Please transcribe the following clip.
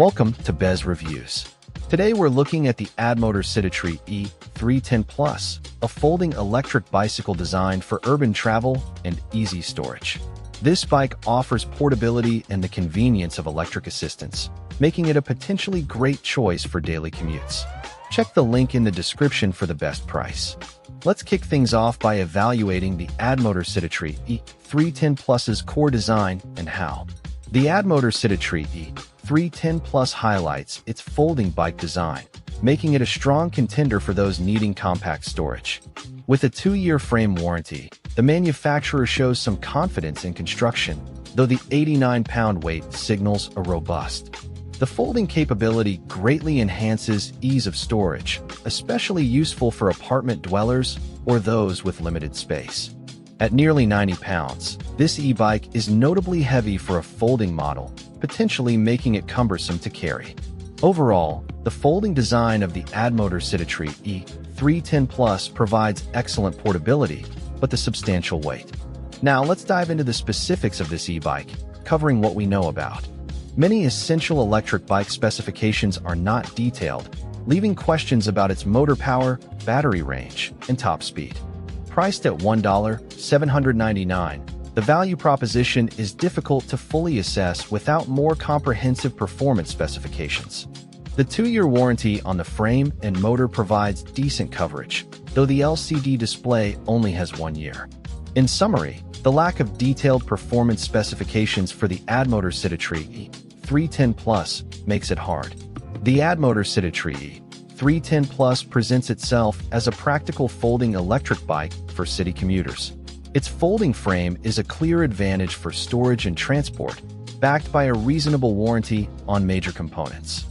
Welcome to BezReviews. Today we're looking at the ADDMOTOR CITYTRI E-310Plus, a folding electric bicycle designed for urban travel and easy storage. This bike offers portability and the convenience of electric assistance, making it a potentially great choice for daily commutes. Check the link in the description for the best price. Let's kick things off by evaluating the ADDMOTOR CITYTRI E-310Plus's core design and how. The ADDMOTOR CITYTRI E-310Plus highlights its folding bike design, making it a strong contender for those needing compact storage. With a 2-year frame warranty, the manufacturer shows some confidence in construction, though the 89-pound weight signals a robust. The folding capability greatly enhances ease of storage, especially useful for apartment dwellers or those with limited space. At nearly 90 pounds, this e-bike is notably heavy for a folding model, potentially making it cumbersome to carry. Overall, the folding design of the ADDMOTOR CITYTRI E-310Plus provides excellent portability, but the substantial weight. Now let's dive into the specifics of this e-bike, covering what we know about. Many essential electric bike specifications are not detailed, leaving questions about its motor power, battery range, and top speed. Priced at $1,799, the value proposition is difficult to fully assess without more comprehensive performance specifications. The 2-year warranty on the frame and motor provides decent coverage, though the LCD display only has 1 year. In summary, the lack of detailed performance specifications for the ADDMOTOR CITYTRI E-310Plus makes it hard. The ADDMOTOR CITYTRI E-310Plus presents itself as a practical folding electric bike for city commuters. Its folding frame is a clear advantage for storage and transport, backed by a reasonable warranty on major components.